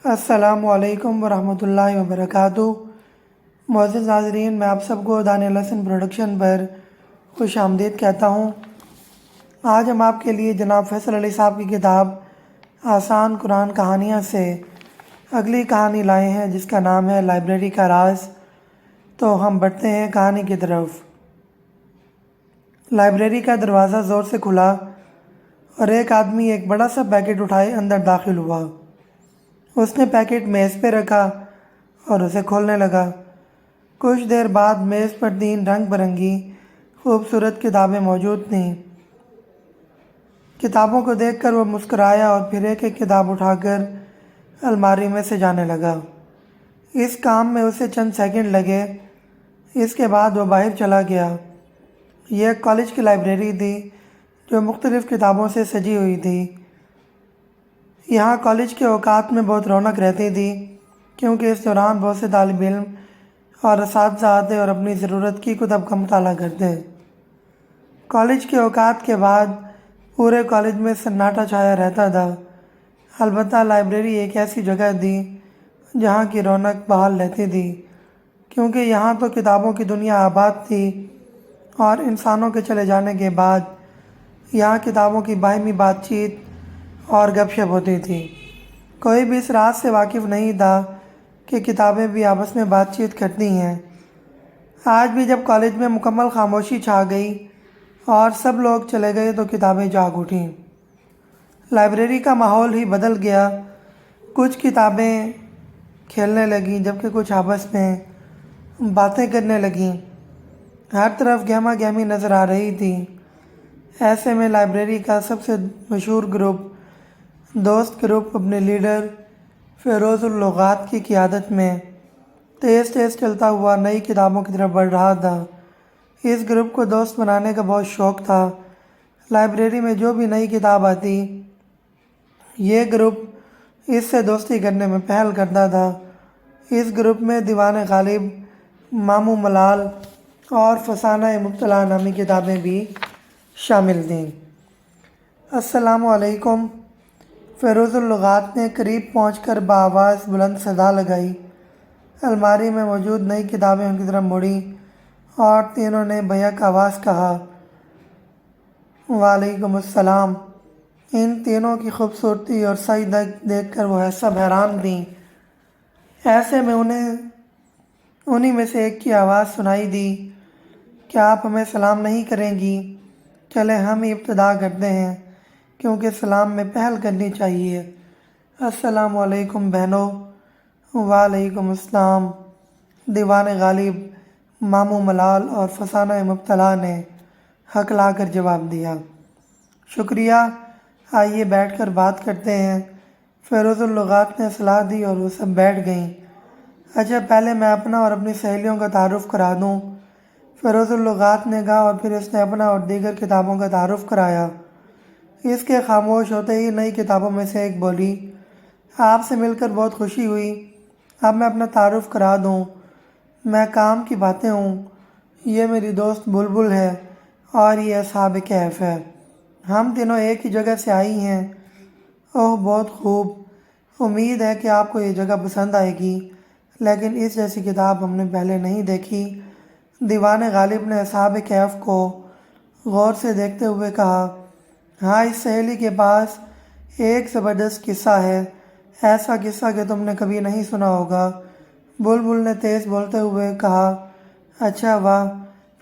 السلام علیکم ورحمۃ اللہ وبرکاتہ۔ معزز ناظرین، میں آپ سب کو دانیہ لسن پروڈکشن پر خوش آمدید کہتا ہوں۔ آج ہم آپ کے لیے جناب فیصل علی صاحب کی کتاب آسان قرآن کہانیاں سے اگلی کہانی لائے ہیں، جس کا نام ہے لائبریری کا راز۔ تو ہم بڑھتے ہیں کہانی کی طرف۔ لائبریری کا دروازہ زور سے کھلا اور ایک آدمی ایک بڑا سا پیکٹ اٹھائے اندر داخل ہوا۔ اس نے پیکٹ میز پہ رکھا اور اسے کھولنے لگا۔ کچھ دیر بعد میز پر 3 رنگ برنگی خوبصورت کتابیں موجود تھیں۔ کتابوں کو دیکھ کر وہ مسکرایا اور پھر ایک ایک کتاب اٹھا کر الماری میں سے جانے لگا۔ اس کام میں اسے چند سیکنڈ لگے۔ اس کے بعد وہ باہر چلا گیا۔ یہ ایک کالج کی لائبریری تھی جو مختلف کتابوں سے سجی ہوئی تھی۔ یہاں کالج کے اوقات میں بہت رونق رہتی تھی، کیونکہ اس دوران بہت سے طالب علم اور اساتذہ آتے اور اپنی ضرورت کی کتب کا مطالعہ کرتے۔ کالج کے اوقات کے بعد پورے کالج میں سناٹا چھایا رہتا تھا۔ البتہ لائبریری ایک ایسی جگہ تھی جہاں کی رونق بحال رہتی تھی، کیونکہ یہاں تو کتابوں کی دنیا آباد تھی اور انسانوں کے چلے جانے کے بعد یہاں کتابوں کی باہمی بات چیت اور گپ شپ ہوتی تھی۔ کوئی بھی اس راز سے واقف نہیں تھا کہ کتابیں بھی آپس میں بات چیت کرتی ہیں۔ آج بھی جب کالج میں مکمل خاموشی چھا گئی اور سب لوگ چلے گئے تو کتابیں جاگ اٹھیں۔ لائبریری کا ماحول ہی بدل گیا۔ کچھ کتابیں کھیلنے لگیں جبکہ کچھ آپس میں باتیں کرنے لگیں۔ ہر طرف گہما گہمی نظر آ رہی تھی۔ ایسے میں لائبریری کا سب سے مشہور گروپ دوست گروپ اپنے لیڈر فیروز اللغات کی قیادت میں تیز تیز چلتا ہوا نئی کتابوں کی طرف بڑھ رہا تھا۔ اس گروپ کو دوست بنانے کا بہت شوق تھا۔ لائبریری میں جو بھی نئی کتاب آتی، یہ گروپ اس سے دوستی کرنے میں پہل کرتا تھا۔ اس گروپ میں دیوان غالب، ماموں ملال اور فسانہ مبتلا نامی کتابیں بھی شامل تھیں۔ السلام علیکم، فیروز اللغات نے قریب پہنچ کر بآواز بلند صدا لگائی۔ الماری میں موجود نئی کتابیں ان کی طرف مڑیں اور تینوں نے بیک آواز کہا، وعلیکم السلام۔ ان تینوں کی خوبصورتی اور سعی دیکھ کر وہ سب حیران تھیں۔ ایسے میں انہی میں سے ایک کی آواز سنائی دی، کیا آپ ہمیں سلام نہیں کریں گی؟ چلیں ہم ہی ابتدا کرتے ہیں، کیونکہ سلام میں پہل کرنی چاہیے۔ السلام علیکم بہنوں۔ وعلیکم السلام، دیوان غالب، ماموں ملال اور فسانہ مبتلا نے ہکلا کر جواب دیا۔ شکریہ، آئیے بیٹھ کر بات کرتے ہیں۔ فیروز اللغات نے صلاح دی اور وہ سب بیٹھ گئیں۔ اچھا، پہلے میں اپنا اور اپنی سہیلیوں کا تعارف کرا دوں، فیروز اللغات نے کہا، اور پھر اس نے اپنا اور دیگر کتابوں کا تعارف کرایا۔ اس کے خاموش ہوتے ہی نئی کتابوں میں سے ایک بولی، آپ سے مل کر بہت خوشی ہوئی۔ اب میں اپنا تعارف کرا دوں، میں کام کی باتیں ہوں۔ یہ میری دوست بلبل ہے اور یہ اصحاب کہف ہے۔ ہم تینوں ایک ہی جگہ سے آئی ہیں۔ اوہ، بہت خوب، امید ہے کہ آپ کو یہ جگہ پسند آئے گی، لیکن اس جیسی کتاب ہم نے پہلے نہیں دیکھی۔ دیوان غالب نے اصحاب کہف کو غور سے دیکھتے ہوئے کہا، ہاں، اس سہیلی کے پاس ایک زبردست قصہ ہے، ایسا قصہ کہ تم نے کبھی نہیں سنا ہوگا۔ بلبل نے تیز بولتے ہوئے کہا، اچھا، واہ،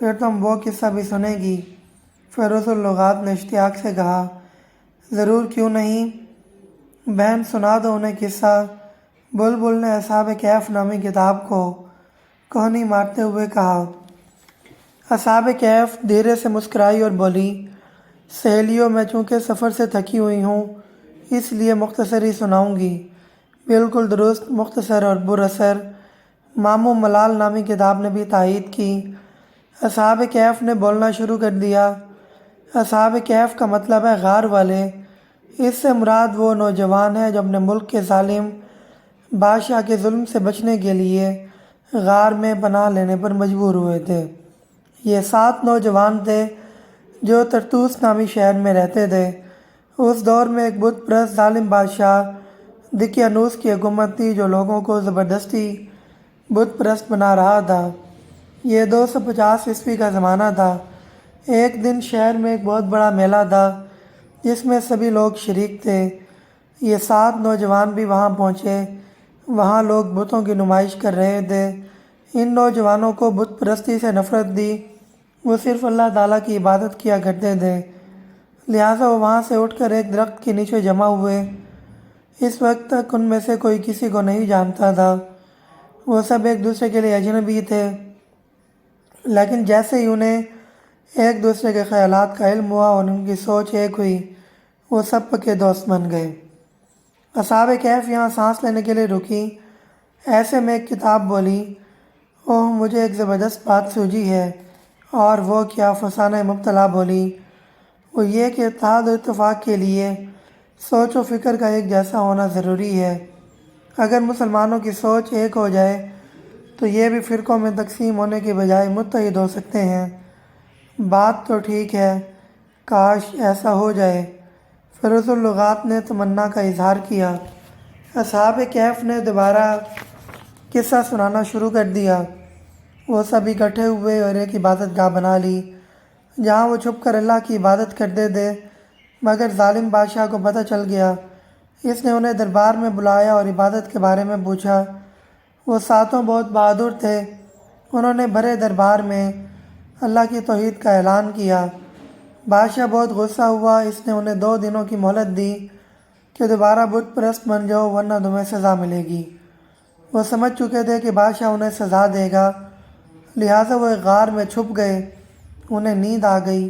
پھر تم وہ قصہ بھی سنیں گی؟ فیروز اللغات نے اشتیاق سے کہا، ضرور، کیوں نہیں، بہن سنا دو انہیں قصہ۔ بلبل نے اصحاب کہف نامی کتاب کو کوہنی مارتے ہوئے کہا۔ اصحاب کہف دھیرے سے مسکرائی اور بولی، سہیلیوں، میں چونکہ سفر سے تھکی ہوئی ہوں اس لیے مختصر ہی سناؤں گی۔ بالکل درست، مختصر اور پر اثر، ماموں ملال نامی کتاب نے بھی تائید کی۔ اصحاب کہف نے بولنا شروع کر دیا۔ اصحاب کہف کا مطلب ہے غار والے۔ اس سے مراد وہ نوجوان ہیں جو اپنے ملک کے ظالم بادشاہ کے ظلم سے بچنے کے لیے غار میں پناہ لینے پر مجبور ہوئے تھے۔ یہ 7 نوجوان تھے جو طرطوس نامی شہر میں رہتے تھے۔ اس دور میں ایک بت پرست ظالم بادشاہ دقیانوس کی حکومت تھی جو لوگوں کو زبردستی بت پرست بنا رہا تھا۔ یہ 250 عیسوی کا زمانہ تھا۔ ایک دن شہر میں ایک بہت بڑا میلہ تھا جس میں سبھی لوگ شریک تھے۔ یہ 7 نوجوان بھی وہاں پہنچے۔ وہاں لوگ بتوں کی نمائش کر رہے تھے۔ ان نوجوانوں کو بت پرستی سے نفرت تھی۔ وہ صرف اللہ تعالیٰ کی عبادت کیا کرتے تھے، لہٰذا وہ وہاں سے اٹھ کر ایک درخت کے نیچے جمع ہوئے۔ اس وقت تک ان میں سے کوئی کسی کو نہیں جانتا تھا۔ وہ سب ایک دوسرے کے لیے اجنبی تھے، لیکن جیسے ہی انہیں ایک دوسرے کے خیالات کا علم ہوا اور ان کی سوچ ایک ہوئی، وہ سب پکے دوست بن گئے۔ اصحاب کہف یہاں سانس لینے کے لیے رکی۔ ایسے میں ایک کتاب بولی، اوہ مجھے ایک زبردست بات سوجی ہے۔ اور وہ کیا؟ فسانہ مبتلا بولی، وہ یہ کہ اتحاد و اتفاق کے لیے سوچ و فکر کا ایک جیسا ہونا ضروری ہے۔ اگر مسلمانوں کی سوچ ایک ہو جائے تو یہ بھی فرقوں میں تقسیم ہونے کے بجائے متحد ہو سکتے ہیں۔ بات تو ٹھیک ہے، کاش ایسا ہو جائے۔ فیروز اللغات نے تمنا کا اظہار کیا۔ اصحاب کہف نے دوبارہ قصہ سنانا شروع کر دیا۔ وہ سب اکٹھے ہوئے اور ایک عبادت گاہ بنا لی جہاں وہ چھپ کر اللہ کی عبادت کرتے تھے، مگر ظالم بادشاہ کو پتہ چل گیا۔ اس نے انہیں دربار میں بلایا اور عبادت کے بارے میں پوچھا۔ وہ 7 بہت بہادر تھے۔ انہوں نے بھرے دربار میں اللہ کی توحید کا اعلان کیا۔ بادشاہ بہت غصہ ہوا۔ اس نے انہیں 2 دنوں کی مہلت دی کہ دوبارہ بت پرست بن جاؤ ورنہ تمہیں سزا ملے گی۔ وہ سمجھ چکے تھے کہ بادشاہ انہیں سزا دے گا، لہٰذا وہ ایک غار میں چھپ گئے۔ انہیں نیند آ گئی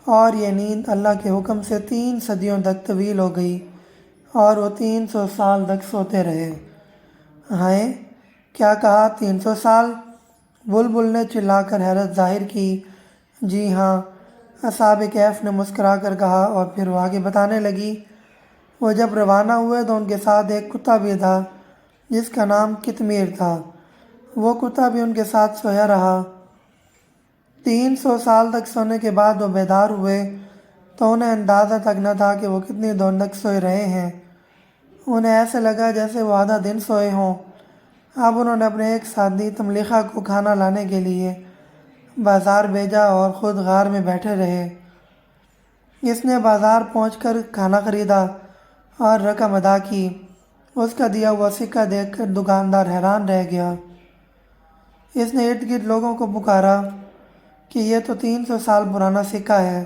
اور یہ نیند اللہ کے حکم سے 3 صدیوں تک طویل ہو گئی اور وہ 300 سال تک سوتے رہے۔ ہائے، کیا کہا 300 سال؟ بلبل نے چلا کر حیرت ظاہر کی۔ جی ہاں، اصحاب کہف نے مسکرا کر کہا، اور پھر وہ آگے بتانے لگی۔ وہ جب روانہ ہوئے تو ان کے ساتھ ایک کتا بھی تھا جس کا نام قطمیر تھا۔ وہ کتا بھی ان کے ساتھ سویا رہا۔ 300 سال تک سونے کے بعد وہ بیدار ہوئے تو انہیں اندازہ تک نہ تھا کہ وہ کتنی دیر تک سوئے رہے ہیں۔ انہیں ایسے لگا جیسے وہ آدھا دن سوئے ہوں۔ اب انہوں نے اپنے ایک ساتھی تملیخہ کو کھانا لانے کے لیے بازار بھیجا اور خود غار میں بیٹھے رہے۔ اس نے بازار پہنچ کر کھانا خریدا اور رقم ادا کی۔ اس کا دیا ہوا سکہ دیکھ کر دکاندار حیران رہ گیا۔ اس نے ارد گرد لوگوں کو پکارا کہ یہ تو 300 سال پرانا سکہ ہے۔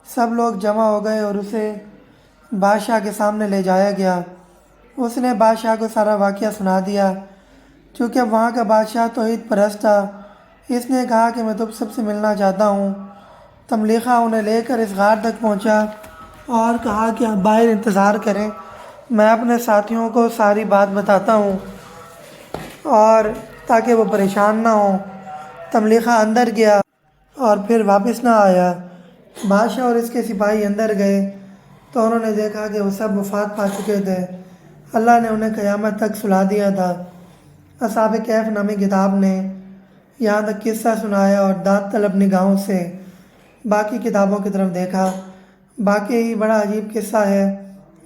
سب لوگ جمع ہو گئے اور اسے بادشاہ کے سامنے لے جایا گیا۔ اس نے بادشاہ کو سارا واقعہ سنا دیا۔ چونکہ وہاں کا بادشاہ توحید پرست تھا، اس نے کہا کہ میں تم سب سے ملنا چاہتا ہوں۔ تملیخہ انہیں لے کر اس غار تک پہنچا اور کہا کہ آپ باہر انتظار کریں، میں اپنے ساتھیوں کو ساری بات بتاتا ہوں اور تاکہ وہ پریشان نہ ہوں۔ تملیخہ اندر گیا اور پھر واپس نہ آیا۔ بادشاہ اور اس کے سپاہی اندر گئے تو انہوں نے دیکھا کہ وہ سب وفات پا چکے تھے۔ اللہ نے انہیں قیامت تک سلا دیا تھا۔ اصحاب کہف نامی کتاب نے یہاں تک قصہ سنایا اور داد طلب نگاہوں سے باقی کتابوں کی طرف دیکھا۔ باقی ہی بڑا عجیب قصہ ہے۔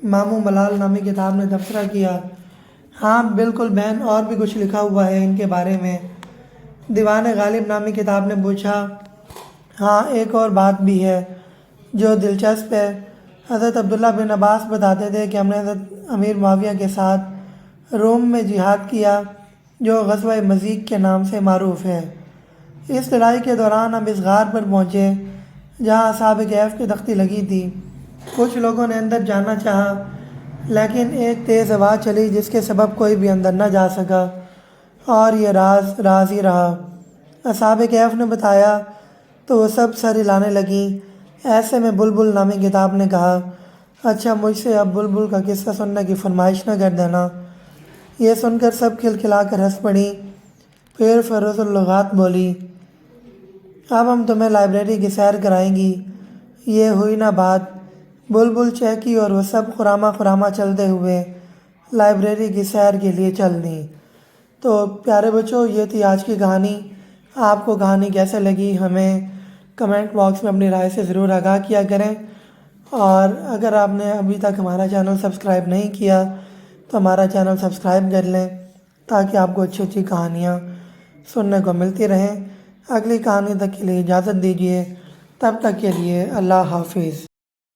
ماموں ملال نامی کتاب نے تبصرہ کیا، ہاں بالکل بہن، اور بھی کچھ لکھا ہوا ہے ان کے بارے میں۔ دیوان غالب نامی کتاب نے پوچھا، ہاں ایک اور بات بھی ہے جو دلچسپ ہے۔ حضرت عبداللہ بن عباس بتاتے تھے کہ ہم نے حضرت امیر معاویہ کے ساتھ روم میں جہاد کیا جو غزوہ مزیق کے نام سے معروف ہے۔ اس لڑائی کے دوران ہم اس غار پر پہنچے جہاں اصحاب کہف کی تختی لگی تھی۔ کچھ لوگوں نے اندر جانا چاہا لیکن ایک تیز ہوا چلی جس کے سبب کوئی بھی اندر نہ جا سکا اور یہ راز ہی رہا۔ اصحاب کہف نے بتایا تو وہ سب سر ہلانے لگیں۔ ایسے میں بلبل نامی کتاب نے کہا، اچھا مجھ سے اب بلبل کا قصہ سننے کی فرمائش نہ کر دینا۔ یہ سن کر سب کھلکھلا کر ہنس پڑیں۔ پھر فیروز اللغات بولی، اب ہم تمہیں لائبریری کی سیر کرائیں گی۔ یہ ہوئی نہ بات۔ بلبل چہکی اور وہ سب خرامہ چلتے ہوئے لائبریری کی سیر کے لیے چل دیں۔ تو پیارے بچوں، یہ تھی آج کی کہانی۔ آپ کو کہانی کیسے لگی ہمیں کمنٹ باکس میں اپنی رائے سے ضرور آگاہ کیا کریں، اور اگر آپ نے ابھی تک ہمارا چینل سبسکرائب نہیں کیا تو ہمارا چینل سبسکرائب کر لیں تاکہ آپ کو اچھی اچھی کہانیاں سننے کو ملتی رہیں۔ اگلی کہانی تک کے لیے اجازت دیجیے، تب تک کے لیے اللہ حافظ۔